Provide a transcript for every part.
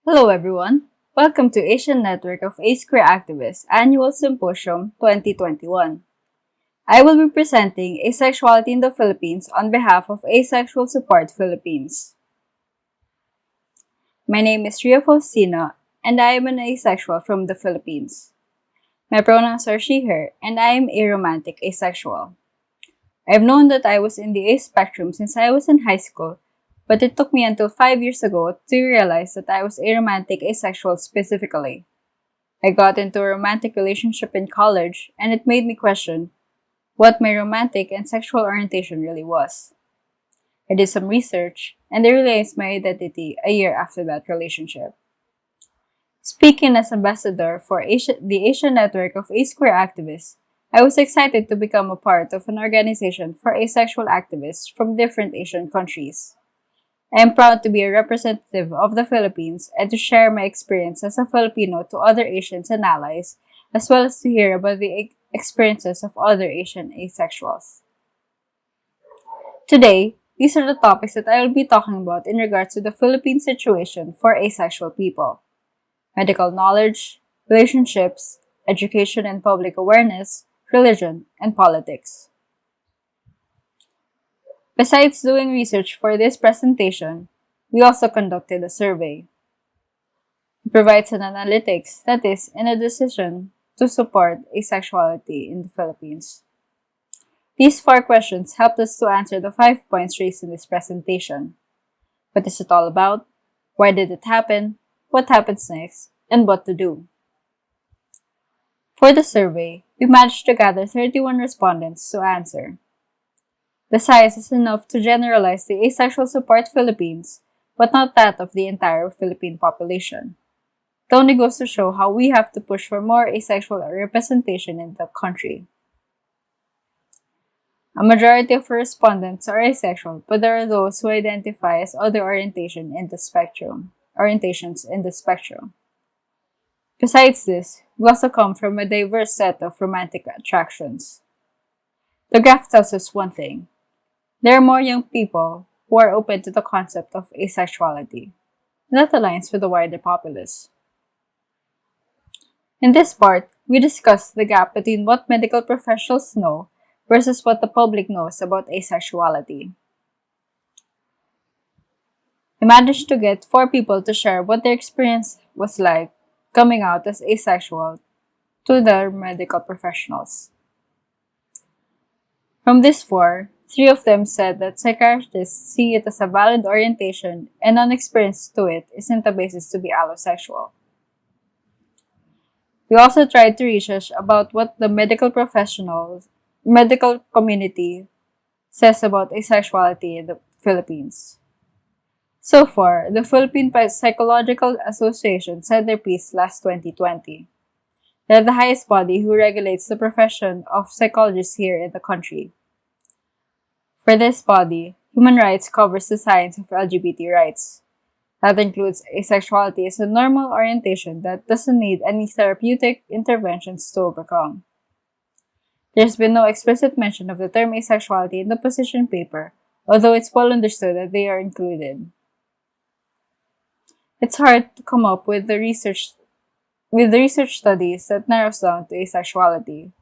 Hello everyone. Welcome to Asian Network of Ace Queer Activists Annual Symposium 2021. I will be presenting Asexuality in the Philippines on behalf of Asexual Support Philippines. My name is Ria Faustino and I am an asexual from the Philippines. My pronouns are she, her, and I am aromantic asexual. I've known that I was in the ace spectrum since I was in high school, but it took me until 5 years ago to realize that I was aromantic asexual specifically. I got into a romantic relationship in college, and it made me question what my romantic and sexual orientation really was. I did some research, and I realized my identity a year after that relationship. Speaking as ambassador for the Asian Network of Ace Queer Activists, I was excited to become a part of an organization for asexual activists from different Asian countries. I am proud to be a representative of the Philippines and to share my experience as a Filipino to other Asians and allies, as well as to hear about the experiences of other Asian asexuals. Today, these are the topics that I will be talking about in regards to the Philippine situation for asexual people: medical knowledge, relationships, education and public awareness, religion, and politics. Besides doing research for this presentation, we also conducted a survey. It provides an analytics that is in a decision to support asexuality in the Philippines. These 4 questions helped us to answer the 5 points raised in this presentation. What is it all about? Why did it happen? What happens next? And what to do? For the survey, we managed to gather 31 respondents to answer. The size is enough to generalize the Asexual Support Philippines, but not that of the entire Philippine population. It only goes to show how we have to push for more asexual representation in the country. A majority of respondents are asexual, but there are those who identify as other orientations in the spectrum. Besides this, we also come from a diverse set of romantic attractions. The graph tells us one thing: there are more young people who are open to the concept of asexuality, and that aligns with the wider populace. In this part, we discuss the gap between what medical professionals know versus what the public knows about asexuality. We managed to get 4 people to share what their experience was like coming out as asexual to their medical professionals. From these 4, 3 of them said that psychiatrists see it as a valid orientation and non-experience to it isn't a basis to be allosexual. We also tried to research about what the medical community says about asexuality in the Philippines. So far, the Philippine Psychological Association said their piece last 2020. They're the highest body who regulates the profession of psychologists here in the country. For this body, human rights covers the science of LGBT rights. That includes asexuality as a normal orientation that doesn't need any therapeutic interventions to overcome. There's been no explicit mention of the term asexuality in the position paper, although it's well understood that they are included. It's hard to come up with the research studies that narrows down to asexuality.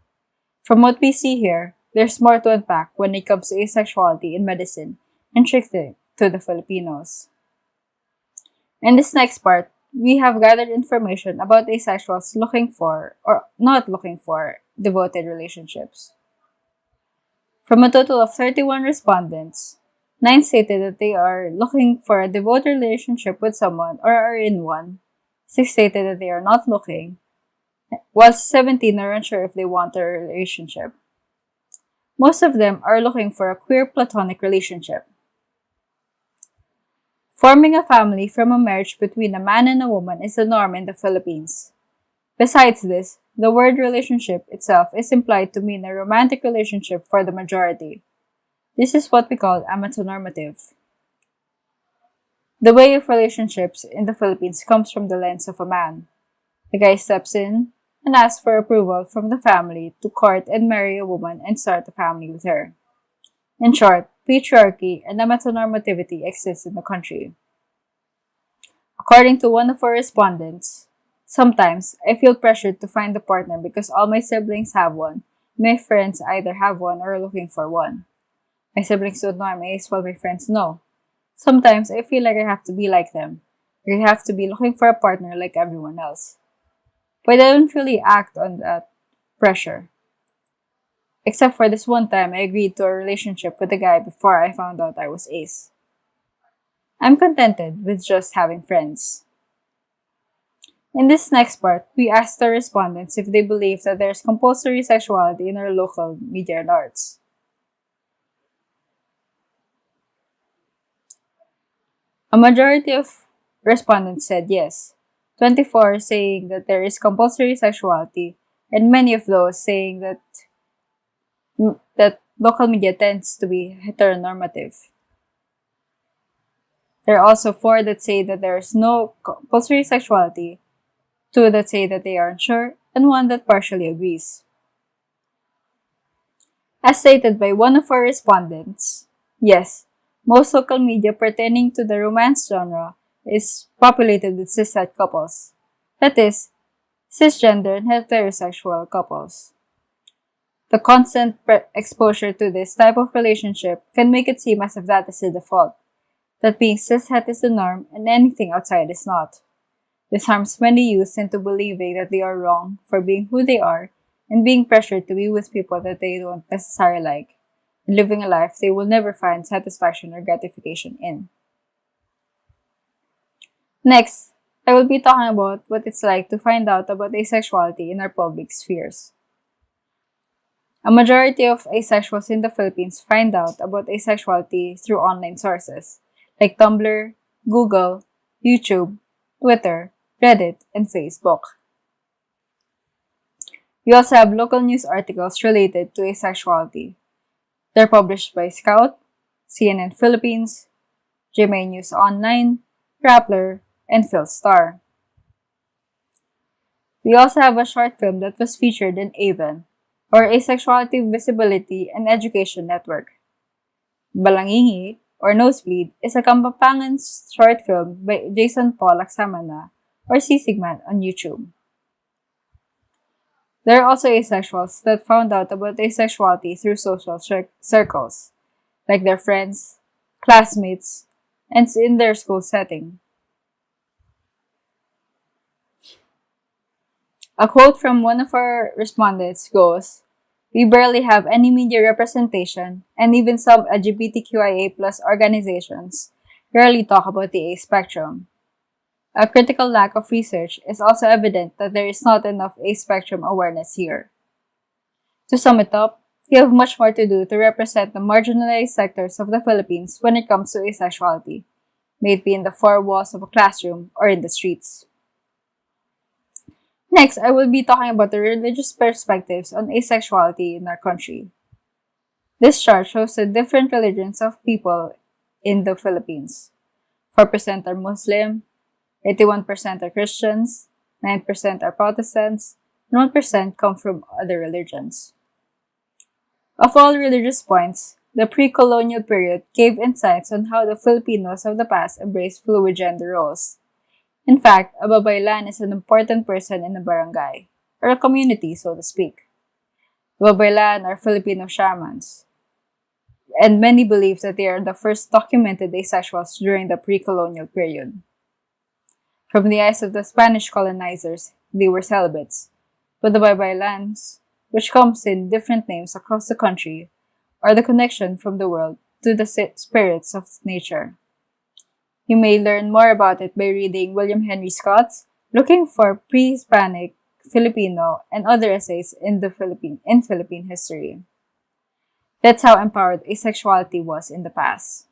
From what we see here, there's more to unpack when it comes to asexuality in medicine and strictly to the Filipinos. In this next part, we have gathered information about asexuals looking for or not looking for devoted relationships. From a total of 31 respondents, 9 stated that they are looking for a devoted relationship with someone or are in one. 6 stated that they are not looking, while 17 are unsure if they want a relationship. Most of them are looking for a queer platonic relationship. Forming a family from a marriage between a man and a woman is the norm in the Philippines. Besides this, the word relationship itself is implied to mean a romantic relationship for the majority. This is what we call amatonormative. The way of relationships in the Philippines comes from the lens of a man. The guy steps in and asks for approval from the family to court and marry a woman and start a family with her. In short, patriarchy and amatonormativity exist in the country. According to one of our respondents, sometimes I feel pressured to find a partner because all my siblings have one. My friends either have one or are looking for one. My siblings don't know I'm ace while my friends know. Sometimes I feel like I have to be like them. I have to be looking for a partner like everyone else. But I don't really act on that pressure. Except for this one time I agreed to a relationship with a guy before I found out I was ace. I'm contented with just having friends. In this next part, we asked our respondents if they believe that there's compulsory sexuality in our local media and arts. A majority of respondents said yes, 24 saying that there is compulsory sexuality, and many of those saying that local media tends to be heteronormative. There are also 4 that say that there is no compulsory sexuality, 2 that say that they aren't sure, and 1 that partially agrees. As stated by one of our respondents, yes, most local media pertaining to the romance genre is populated with cishet couples. That is, cisgender and heterosexual couples. The constant exposure to this type of relationship can make it seem as if that is the default, that being cishet is the norm and anything outside is not. This harms many youths into believing that they are wrong for being who they are and being pressured to be with people that they don't necessarily like, and living a life they will never find satisfaction or gratification in. Next, I will be talking about what it's like to find out about asexuality in our public spheres. A majority of asexuals in the Philippines find out about asexuality through online sources, like Tumblr, Google, YouTube, Twitter, Reddit, and Facebook. We also have local news articles related to asexuality. They're published by Scout, CNN Philippines, GMA News Online, Rappler, and PhilStar. We also have a short film that was featured in AVEN, or Asexuality Visibility and Education Network. Balangingi, or Nosebleed, is a Kampangan short film by Jason Paul Laksamana, or Sisigman on YouTube. There are also asexuals that found out about asexuality through social circles, like their friends, classmates, and in their school setting. A quote from one of our respondents goes, "We barely have any media representation, and even some LGBTQIA+ organizations rarely talk about the A spectrum. A critical lack of research is also evident that there is not enough A-spectrum awareness here. To sum it up, we have much more to do to represent the marginalized sectors of the Philippines when it comes to asexuality, may it be in the four walls of a classroom or in the streets." Next, I will be talking about the religious perspectives on asexuality in our country. This chart shows the different religions of people in the Philippines. 4% are Muslim, 81% are Christians, 9% are Protestants, and 1% come from other religions. Of all religious points, the pre-colonial period gave insights on how the Filipinos of the past embraced fluid gender roles. In fact, a babaylan is an important person in a barangay, or a community, so to speak. Babaylan are Filipino shamans, and many believe that they are the first documented asexuals during the pre-colonial period. From the eyes of the Spanish colonizers, they were celibates, but the babaylans, which comes in different names across the country, are the connection from the world to the spirits of nature. You may learn more about it by reading William Henry Scott's Looking for Pre-Hispanic Filipino and other essays in Philippine history. That's how empowered asexuality was in the past.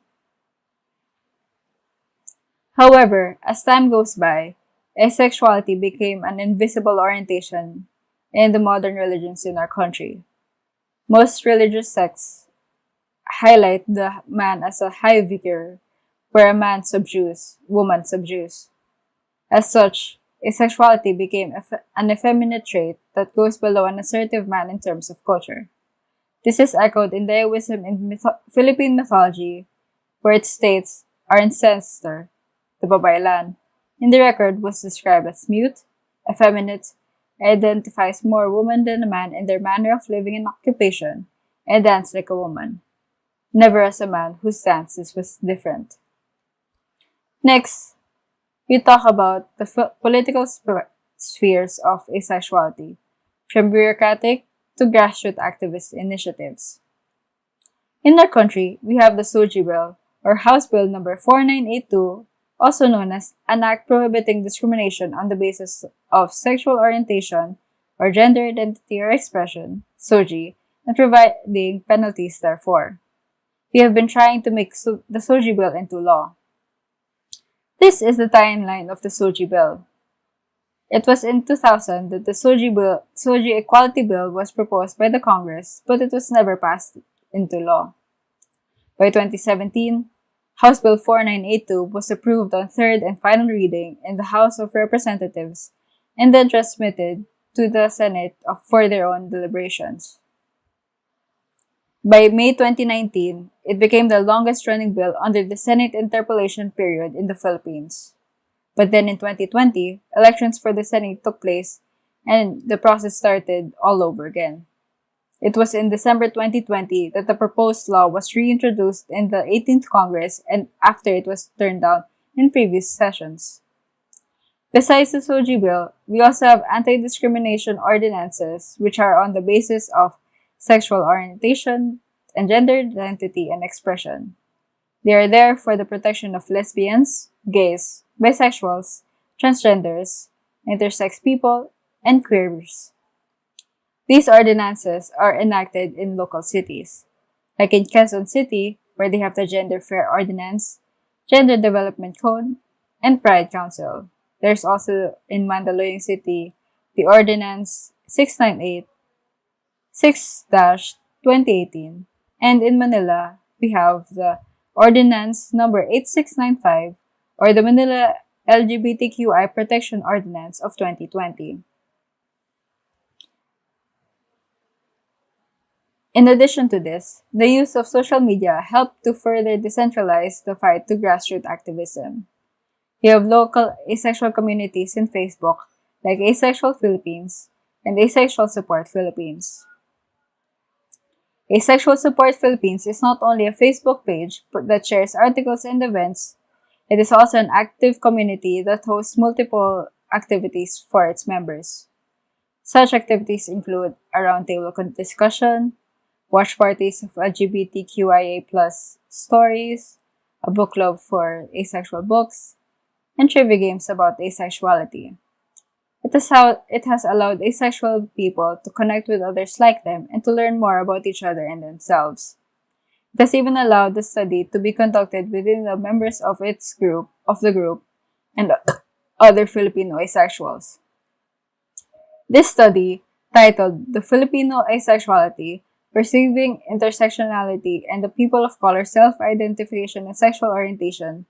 However, as time goes by, asexuality became an invisible orientation in the modern religions in our country. Most religious sects highlight the man as a high vicar, where a man subdues, woman subdues. As such, asexuality became an effeminate trait that goes below an assertive man in terms of culture. This is echoed in Daoism in Philippine mythology, where it states our ancestor, the babaylan, in the record was described as mute, effeminate, identifies more woman than a man in their manner of living and occupation, and dance like a woman, never as a man whose dances was different. Next, we talk about the political spheres of asexuality, from bureaucratic to grassroots activist initiatives. In our country, we have the SOGI Bill, or House Bill number 4982, also known as an act prohibiting discrimination on the basis of sexual orientation or gender identity or expression, SOGI, and providing penalties therefor. We have been trying to make the SOGI Bill into law. This is the timeline of the SOGI Bill. It was in 2000 that the SOGI Equality Bill was proposed by the Congress, but it was never passed into law. By 2017, House Bill 4982 was approved on third and final reading in the House of Representatives and then transmitted to the Senate for their own deliberations. By May 2019, it became the longest-running bill under the Senate interpellation period in the Philippines. But then in 2020, elections for the Senate took place and the process started all over again. It was in December 2020 that the proposed law was reintroduced in the 18th Congress and after it was turned down in previous sessions. Besides the SOGI Bill, we also have anti-discrimination ordinances which are on the basis of sexual orientation and gender identity and expression. They are there for the protection of lesbians, gays, bisexuals, transgenders, intersex people, and queers. These ordinances are enacted in local cities, like in Quezon City, where they have the Gender Fair Ordinance, Gender Development Code, and Pride Council. There's also in Mandaluyong City the Ordinance 698 6-2018, and in Manila, we have the Ordinance number 8695 or the Manila LGBTQI Protection Ordinance of 2020. In addition to this, the use of social media helped to further decentralize the fight to grassroots activism. We have local asexual communities in Facebook like Asexual Philippines and Asexual Support Philippines. Asexual Support Philippines is not only a Facebook page that shares articles and events, it is also an active community that hosts multiple activities for its members. Such activities include a roundtable discussion, watch parties of LGBTQIA+ stories, a book club for asexual books, and trivia games about asexuality. It has allowed asexual people to connect with others like them and to learn more about each other and themselves. It has even allowed the study to be conducted within the members of the group, and other Filipino asexuals. This study, titled The Filipino Asexuality, Perceiving Intersectionality and the People of Color Self-Identification and Sexual Orientation,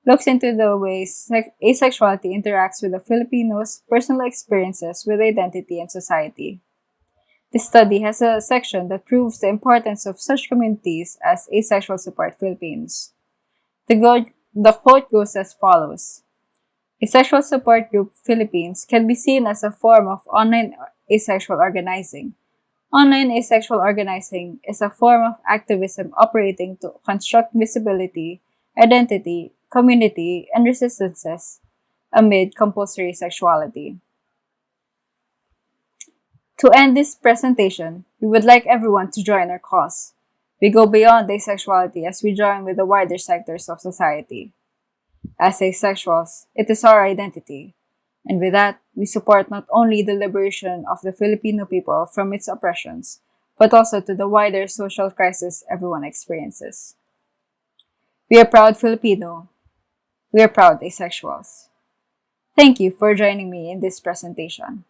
looks into the ways asexuality interacts with the Filipinos' personal experiences with identity and society. This study has a section that proves the importance of such communities as Asexual Support Philippines. The quote goes as follows: Asexual Support Group Philippines can be seen as a form of online asexual organizing. Online asexual organizing is a form of activism operating to construct visibility, identity, community, and resistances amid compulsory sexuality. To end this presentation, we would like everyone to join our cause. We go beyond asexuality as we join with the wider sectors of society. As asexuals, it is our identity. And with that, we support not only the liberation of the Filipino people from its oppressions, but also to the wider social crisis everyone experiences. We are proud Filipino. We are proud asexuals. Thank you for joining me in this presentation.